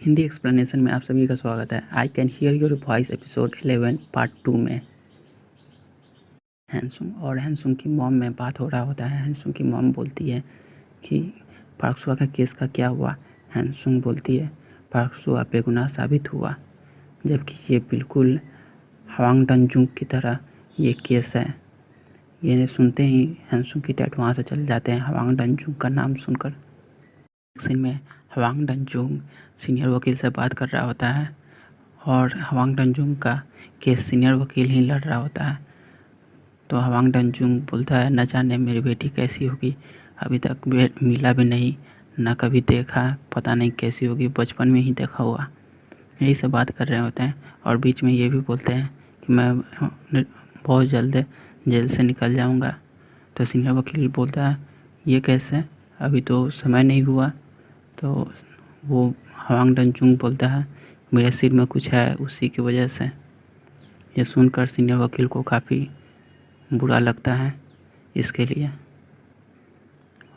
Hindi explanation में आप सभी का स्वागत है। I can hear your voice episode 11 part 2 में हैंसुंग और हैंसुंग की मॉम में बात हो रहा होता है। हैंसुंग की मॉम बोलती है कि पार्क सुआ का केस का क्या हुआ। हैंसुंग बोलती है पार्क सुआ बेगुनाह साबित हुआ, जबकि ये बिल्कुल हवांग डंजुंग की तरह ये केस है। ये सुनते ही हैंसुंग की डैड वहाँ से चले जाते हैं हवांग डंजुंग का नाम सुनकर। सीन में हवांग डंजुंग सीनियर वकील से बात कर रहा होता है और हवांग डंजुंग का केस सीनियर वकील ही लड़ रहा होता है। तो हवांग डंजुंग बोलता है, न जाने मेरी बेटी कैसी होगी, अभी तक मिला भी नहीं, ना कभी देखा, पता नहीं कैसी होगी, बचपन में ही देखा हुआ। यही सब बात कर रहे होते हैं और बीच में ये भी बोलते हैं कि मैं बहुत जल्द जेल से निकल जाऊंगा। तो सीनियर वकील बोलता है, ये कैसे, अभी तो समय नहीं हुआ। तो वो हवांग डंजुंग बोलता है, मेरे सिर में कुछ है, उसी की वजह से। ये सुनकर सीनियर वकील को काफ़ी बुरा लगता है इसके लिए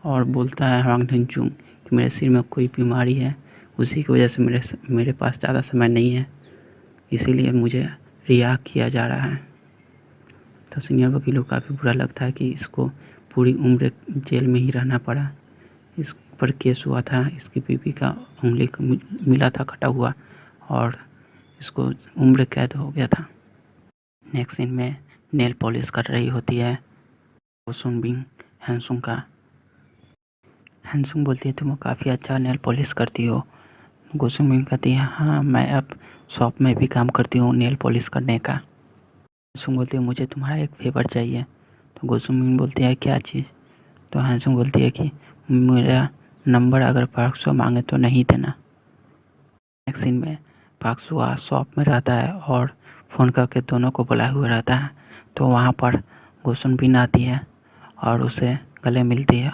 और बोलता है हवांग डंजुंग कि मेरे सिर में कोई बीमारी है, उसी की वजह से मेरे पास ज़्यादा समय नहीं है, इसीलिए मुझे रिहा किया जा रहा है। तो सीनियर वकील को काफ़ी बुरा लगता है कि इसको पूरी उम्र जेल में ही रहना पड़ा। इस पर केस हुआ था, इसकी बीवी का उंगली मिला था कटा हुआ और इसको उम्र कैद हो गया था। नेक्स्ट सीन में नेल पॉलिश कर रही होती है गोसुनबिंग हैंसुंग का। हैंसुंग बोलती है, तुम काफ़ी अच्छा नेल पॉलिश करती हो। गोसुनबिंग कहती है, हाँ, मैं अब शॉप में भी काम करती हूँ नेल पॉलिश करने का। हैंसुंग बोलती है, मुझे तुम्हारा एक फेवर चाहिए। तो गोसुनबिंग बोलती है, क्या चीज़। तो हैंसुंग बोलती है कि मेरा नंबर अगर पार्क सुआ मांगे तो नहीं देना। नेक्स्ट सीन में पार्क सुआ शॉप में रहता है और फ़ोन करके दोनों को बुलाए हुए रहता है। तो वहाँ पर गोसुनबिन आती है और उसे गले मिलती है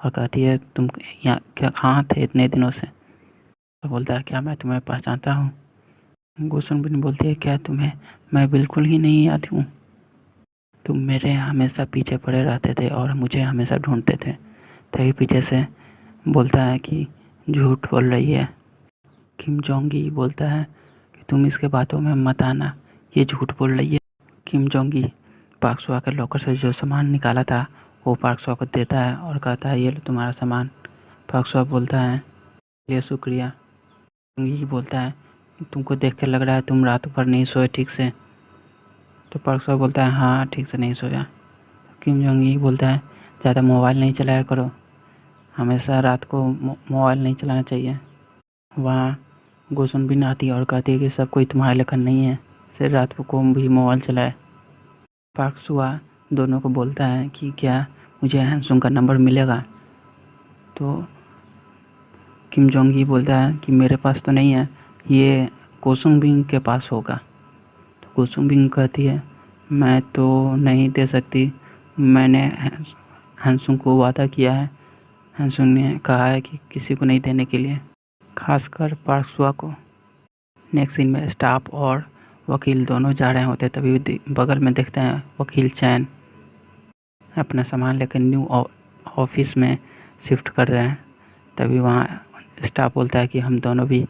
और कहती है, तुम यहाँ क्या कहाँ थे इतने दिनों से। तो बोलता है, क्या मैं तुम्हें पहचानता हूँ। गोसुनबिन बोलती है, क्या तुम्हें मैं बिल्कुल ही नहीं याद हूँ। तुम मेरे हमेशा पीछे पड़े रहते थे और मुझे हमेशा ढूंढते थे। तभी पीछे से बोलता है कि झूठ बोल रही है। किम जोंगी बोलता है कि तुम इसके बातों में मत आना, ये झूठ बोल रही है। किम जोंगी पार्क सुआ के लॉकर से जो सामान निकाला था वो पार्क सुआ को देता है और कहता है, ये लो तुम्हारा सामान। पार्क सुआ बोलता है, ये शुक्रिया। जोंगी बोलता है, तुमको देख के लग रहा है तुम रात भर नहीं सोए ठीक से। तो पार्क सुआ बोलता है, हाँ, ठीक से नहीं सोया। किम जोंगी बोलता है, ज़्यादा मोबाइल नहीं चलाया करो, हमेशा रात को मोबाइल नहीं चलाना चाहिए। वहाँ गोसुनबिन आती है और कहती है कि सब कोई तुम्हारे लेखन नहीं है, सिर्फ रात को भी मोबाइल चलाए। पार्क सुआ दोनों को बोलता है कि क्या मुझे हैंसुंग का नंबर मिलेगा। तो किम जोंगी बोलता है कि मेरे पास तो नहीं है, ये गोसुनबिन के पास होगा। तो गोसुनबिन कहती है, मैं तो नहीं दे सकती, मैंने हैंसुंग को वादा किया है, हैंसुंग ने कहा है कि किसी को नहीं देने के लिए, खासकर पार्क सुआ को। नेक्स्ट सीन में स्टाफ और वकील दोनों जा रहे होते, तभी बगल में देखते हैं वकील चैन अपना सामान लेकर न्यू ऑफिस में शिफ्ट कर रहे हैं। तभी वहाँ स्टाफ बोलता है कि हम दोनों भी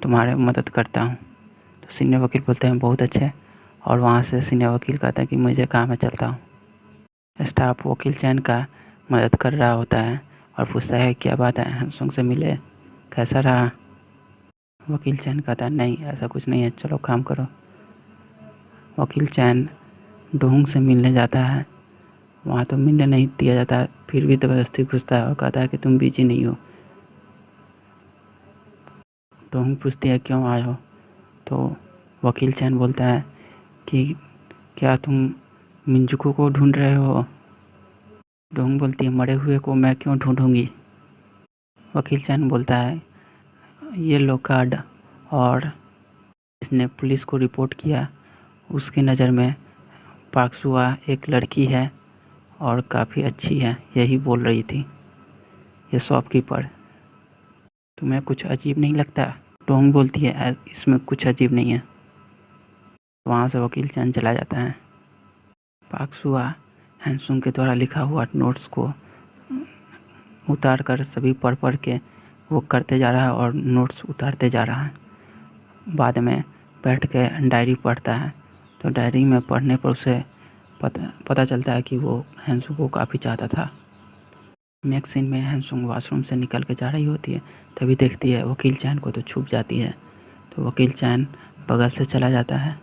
तुम्हारे मदद करता हूँ। तो सीनियर वकील बोलते हैं, बहुत अच्छे। और वहाँ से सीनियर वकील कहता है कि मुझे काम है, चलता हूँ। स्टाफ वकील चैन का मदद कर रहा होता है और पूछता है, क्या बात है, हैंसुंग से मिले, कैसा रहा। वकील चैन कहता है, नहीं, ऐसा कुछ नहीं है, चलो काम करो। वकील चैन डोंग से मिलने जाता है, वहाँ तो मिलने नहीं दिया जाता, फिर भी ज़बरदस्ती घुसता है और कहता है कि तुम बिजी नहीं हो। डोंग पूछती है, क्यों आए हो। तो वकील चैन बोलता है कि क्या तुम मिंजुको को ढूंढ रहे हो। डोंग बोलती है, मरे हुए को मैं क्यों ढूंढूंगी। वकील चैन बोलता है, ये लो कार्ड, और इसने पुलिस को रिपोर्ट किया, उसकी नज़र में पार्क सुआ एक लड़की है और काफ़ी अच्छी है, यही बोल रही थी ये शॉपकीपर। तुम्हें कुछ अजीब नहीं लगता। डोंग बोलती है, इसमें कुछ अजीब नहीं है। वहाँ से वकील चैन चला जाता है। पार्क सुआ हैंसुंग के द्वारा लिखा हुआ नोट्स को उतार कर सभी पढ़ के वो करते जा रहा है और नोट्स उतारते जा रहा है। बाद में बैठ के डायरी पढ़ता है, तो डायरी में पढ़ने पर उसे पता चलता है कि वो हैंसुंग को काफ़ी चाहता था। नेक्स्ट सीन में हैंसुंग वॉशरूम से निकल के जा रही होती है, तभी देखती है वकील चैन को, तो छुप जाती है। तो वकील चैन बगल से चला जाता है।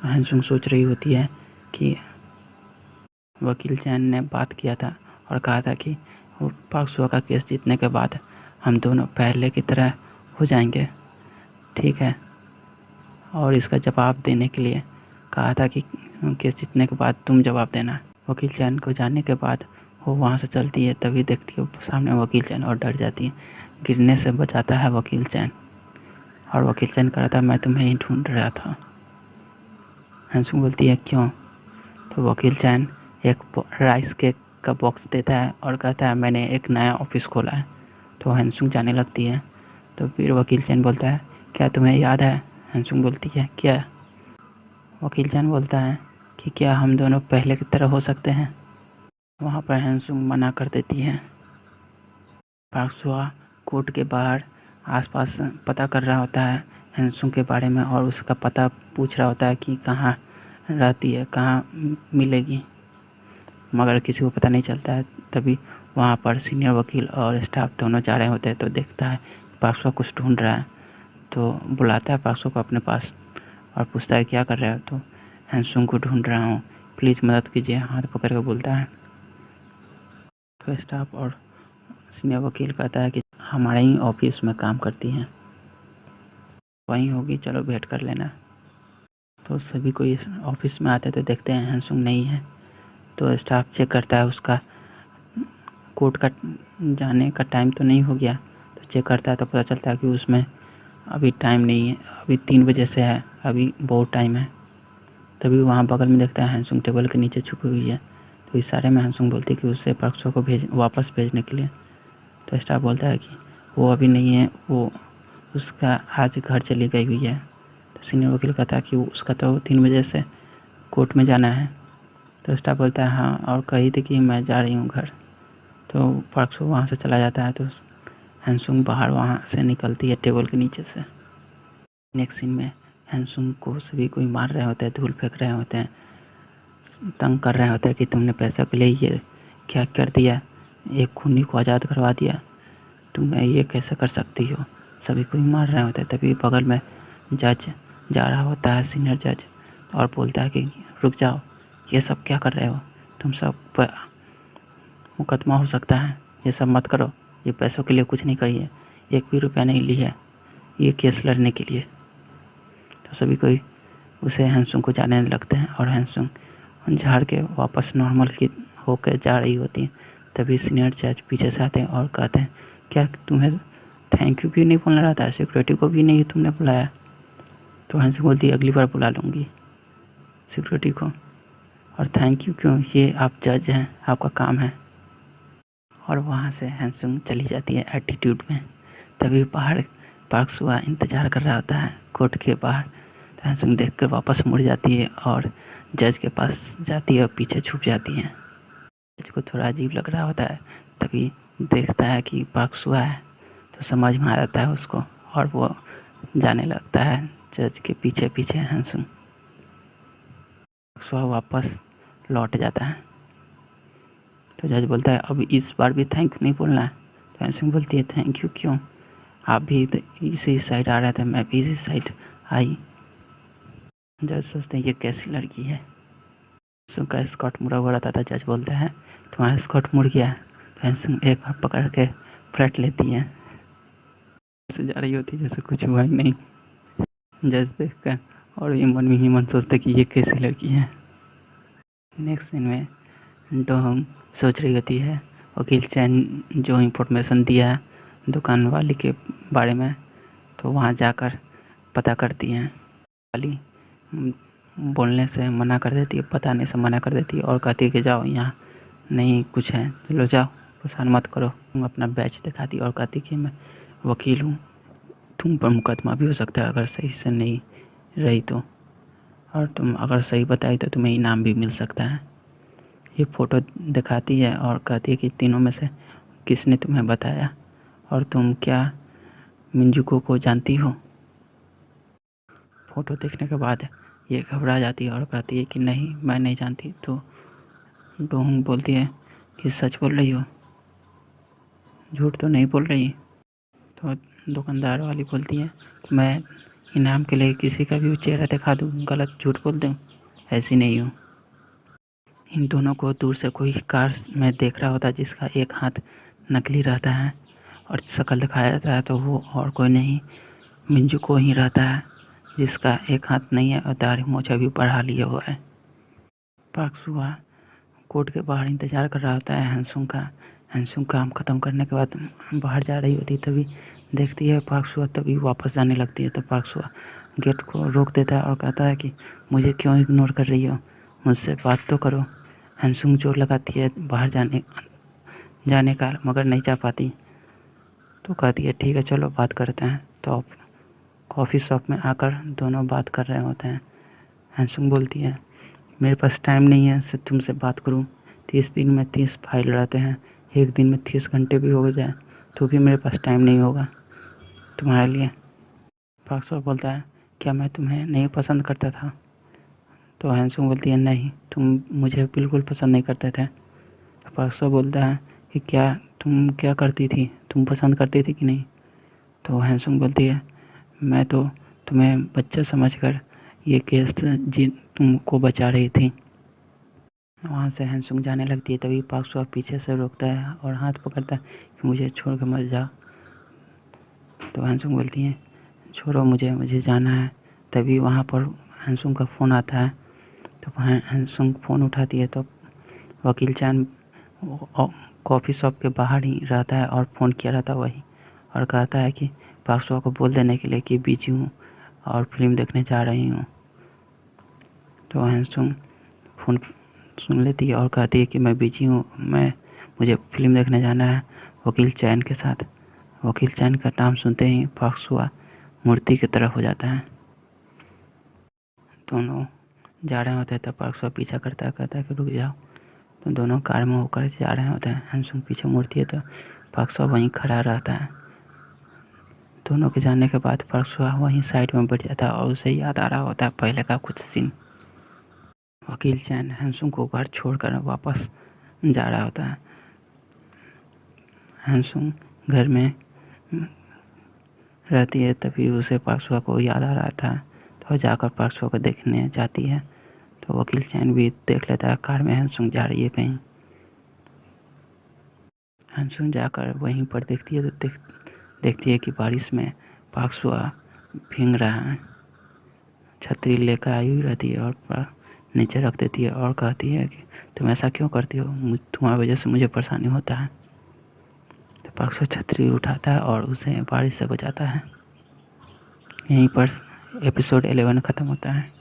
हैंसुंग सोच रही होती है कि वकील चैन ने बात किया था और कहा था कि वो पाक सुआ का केस जीतने के बाद हम दोनों पहले की तरह हो जाएंगे, ठीक है। और इसका जवाब देने के लिए कहा था कि केस जीतने के बाद तुम जवाब देना। वकील चैन को जानने के बाद वो वहाँ से चलती है, तभी देखती है सामने वकील चैन और डर जाती है। गिरने से बचाता है वकील चैन, और वकील चैन कह रहा था मैं तुम्हें ही ढूंढ रहा था। हैंसुंग बोलती है क्यों? तो वकील चैन एक राइस केक का बॉक्स देता है और कहता है मैंने एक नया ऑफिस खोला है। तो हैंसुंग जाने लगती है। तो फिर वकील चैन बोलता है क्या तुम्हें याद है? हैंसुंग बोलती है क्या? वकील चैन बोलता है कि क्या हम दोनों पहले की तरह हो सकते हैं? वहाँ पर हैंसुंग मना कर देती है। पाक सुआ कोर्ट के बाहर आसपास पता कर रहा होता है हैंसुंग के बारे में, और उसका पता पूछ रहा होता है कि कहाँ रहती है, कहाँ मिलेगी, मगर किसी को पता नहीं चलता है। तभी वहाँ पर सीनियर वकील और स्टाफ दोनों जा रहे होते हैं, तो देखता है पाक सुआ कुछ ढूंढ रहा है, तो बुलाता है पाक सुआ को अपने पास और पूछता है क्या कर रहे हो? तो हैंसुंग को ढूंढ रहा हूँ, प्लीज़ मदद कीजिए, हाथ पकड़ के बोलता है। तो स्टाफ और सीनियर वकील कहता है कि हमारे ही ऑफिस में काम करती हैं, वहीं होगी, चलो भेंट कर लेना। तो सभी को इस ऑफिस में आते तो देखते हैं हैंसुंग नहीं है। तो स्टाफ चेक करता है उसका कोर्ट का जाने का टाइम तो नहीं हो गया। तो चेक करता है तो पता चलता है कि उसमें अभी टाइम नहीं है, अभी 3 बजे से है, अभी बहुत टाइम है। तभी वहाँ बगल में देखता है हैंसुंग टेबल के नीचे छुपी हुई है। तो इशारे में हैंसुंग बोलती है कि उससे पाक सुआ को वापस भेजने के लिए। तो स्टाफ बोलता है कि वो अभी नहीं है, वो उसका आज घर चली गई हुई है। तो सीनियर वकील कहता है कि उसका तो 3 बजे से कोर्ट में जाना है। तो स्टाफ बोलता है हाँ, और कही थी कि मैं जा रही हूँ घर। तो पाक सुआ वहाँ से चला जाता है। तो हैंसुंग बाहर वहाँ से निकलती है टेबल के नीचे से। नेक्स्ट सीन में हैंसुंग को सभी कोई मार रहे होते हैं, धूल फेंक रहे होते हैं, तंग कर रहे होते हैं कि तुमने पैसे के लिए ये क्या कर दिया, एक खूनी को आज़ाद करवा दिया, तुम ये कैसे कर सकती हो। सभी कोई मार रहे होते हैं। तभी बगल में जज जा रहा होता है, सीनियर जज, और बोलता है कि रुक जाओ, ये सब क्या कर रहे हो, तुम सब पर मुकदमा हो सकता है, ये सब मत करो, ये पैसों के लिए कुछ नहीं करिए, 1 भी रुपया नहीं लिया ये केस लड़ने के लिए। तो सभी कोई उसे हैंसुंग को जाने लगते हैं, और हैंसुंग झाड़ के वापस नॉर्मल की होकर जा रही होती है। तभी सीनियर जज पीछे से आते हैं और कहते हैं क्या तुम्हें थैंक यू भी नहीं बोलना रहा था, सिक्योरिटी को भी नहीं तुमने बुलाया? तो हैंसुंग बोलती है अगली बार बुला लूँगी सिक्योरिटी को, और थैंक यू क्यों, ये आप जज हैं, आपका काम है। और वहाँ से हैंसुंग चली जाती है एटीट्यूड में। तभी बाहर पाक सुआ इंतज़ार कर रहा होता है कोर्ट के बाहर। तो हैंसुंग देख कर वापस मुड़ जाती है और जज के पास जाती है और पीछे छुप जाती है। जज को थोड़ा अजीब लग रहा होता है, तभी देखता है कि पाक सुआ है, तो समझ में आ जाता है उसको, और वो जाने लगता है जज के पीछे पीछे हैंसुंग। पाक सुआ वापस लौट जाता है। तो जज बोलता है अब इस बार भी थैंक यू नहीं बोलना है। तो हैंसुंग बोलती है थैंक यू क्यों, आप भी इसी साइड आ रहे थे, मैं भी इसी साइड आई। जज सोचते हैं ये कैसी लड़की है। हैंसुंग का स्कर्ट मुड़ा हुआ रहता था। जज बोलता है तुम्हारा स्कर्ट मुड़ गया है। तो हैंसुंग एक बार पकड़ के पलट लेती है, ऐसे जा रही होती जैसे कुछ हुआ ही नहीं। जज देखकर और ये मन में ही मन सोचते कि ये कैसी लड़की है। नेक्स्ट सीन में डोंग सोच रही होती है वकील चैन जो इन्फॉर्मेशन दिया है दुकान वाली के बारे में, तो वहाँ जाकर पता करती हैं। वाली बोलने से मना कर देती है, बताने से मना कर देती है, और कहती है कि जाओ यहाँ नहीं कुछ है, चलो जाओ, परेशान मत करो। तुम अपना बैच दिखाती और कहती कि मैं वकील हूँ, तुम पर मुकदमा भी हो सकता है अगर सही से नहीं रही तो, और तुम अगर सही बताई तो तुम्हें इनाम भी मिल सकता है। ये फ़ोटो दिखाती है और कहती है कि तीनों में से किसने तुम्हें बताया। और तुम क्या मिंजुको को जानती हो? फ़ोटो देखने के बाद ये घबरा जाती है और कहती है कि नहीं, मैं नहीं जानती। तो डोंग बोलती है कि सच बोल रही हो, झूठ तो नहीं बोल रही? तो दुकानदार वाली बोलती है कि मैं इनाम के लिए किसी का भी चेहरा दिखा दूँ, गलत झूठ बोल दूँ, ऐसी नहीं हूँ। इन दोनों को दूर से कोई कार में देख रहा होता है जिसका एक हाथ नकली रहता है और शक्ल दिखाया जाता है, तो वो और कोई नहीं मिंजू को ही रहता है जिसका एक हाथ नहीं है और दाढ़ी मोछा भी बढ़ा लिया हुआ है। पार्क सुआ कोर्ट के बाहर इंतज़ार कर रहा होता है हैंसुंग का। हैंसुंग काम ख़त्म करने के बाद बाहर जा रही होती, तभी देखती है पार्क सुआ, तभी वापस जाने लगती है। तो पार्क सुआ गेट को रोक देता है और कहता है कि मुझे क्यों इग्नोर कर रही हो, मुझसे बात तो करो। हैंसुंग जोर लगाती है बाहर जाने का, मगर नहीं जा पाती। तो कहती है ठीक है चलो बात करते हैं। तो अब कॉफ़ी शॉप में आकर दोनों बात कर रहे होते हैं। हैंसुंग बोलती है मेरे पास टाइम नहीं है से तुमसे बात करूं। 30 दिन में 30 फाइल रहते हैं, एक दिन में 30 घंटे भी हो जाए तो भी मेरे पास टाइम नहीं होगा तुम्हारे लिए। पार्क सुआ बोलता है क्या मैं तुम्हें नहीं पसंद करता था? तो हैंसुंग बोलती है नहीं, तुम मुझे बिल्कुल पसंद नहीं करते थे। तो पार्क सुआ बोलता है कि क्या तुम क्या करती थी, तुम पसंद करती थी कि नहीं? तो हैंसुंग बोलती है मैं तो तुम्हें बच्चा समझकर ये केस तुमको बचा रही थी। वहाँ से हैंसुंग जाने लगती है, तभी पार्क सुआ पीछे से रोकता है और हाथ पकड़ता है कि मुझे छोड़ के मत जाओ। तो हैंसुंग बोलती है छोड़ो मुझे जाना है। तभी वहाँ पर हैंसुंग का फ़ोन आता है। तो हैंसुंग फ़ोन उठाती है तो वकील चान कॉफ़ी शॉप के बाहर ही रहता है और फ़ोन किया रहता है वही, और कहता है कि पार्क सुआ को बोल देने के लिए कि बिजी हूँ और फिल्म देखने जा रही हूँ। तो हैंसुंग फ़ोन सुन लेती है और कहती है कि मैं बिजी हूँ, मुझे फिल्म देखने जाना है वकील चैन के साथ। वकील चैन का नाम सुनते ही पार्क सुआ मूर्ति की तरफ हो जाता है। दोनों जा रहे होते हैं तब पार्क सुआ पीछा करता है, कहता है कि रुक जाओ। तो दोनों कार में होकर जा रहे होते हैं। हैंसुंग पीछे मुड़ती है तो पार्क सुआ वहीं खड़ा रहता है। दोनों के जाने के बाद पार्क सुआ वहीं साइड में बैठ जाता है और उसे याद आ रहा होता है पहले का कुछ सीन। वकील चैन हैंसुंग को घर छोड़कर वापस जा रहा होता है। हैंसुंग घर में रहती है, तभी उसे पार्क सुआ को याद आ रहा था। तो जाकर पार्क सुआ को देखने जाती है। तो वकील चैन भी देख लेता है कार में हैंसुंग जा रही है कहीं। हैंसुंग जाकर वहीं पर देखती है तो देखती है कि बारिश में पार्क सुआ भीग रहा है। छतरी लेकर आई हुई रहती है और नीचे रख देती है और कहती है कि तुम ऐसा क्यों करती हो, तुम्हारी वजह से मुझे परेशानी होता है। तो पार्क सुआ छतरी उठाता है और उसे बारिश से बचाता है। यहीं पर एपिसोड 11 ख़त्म होता है।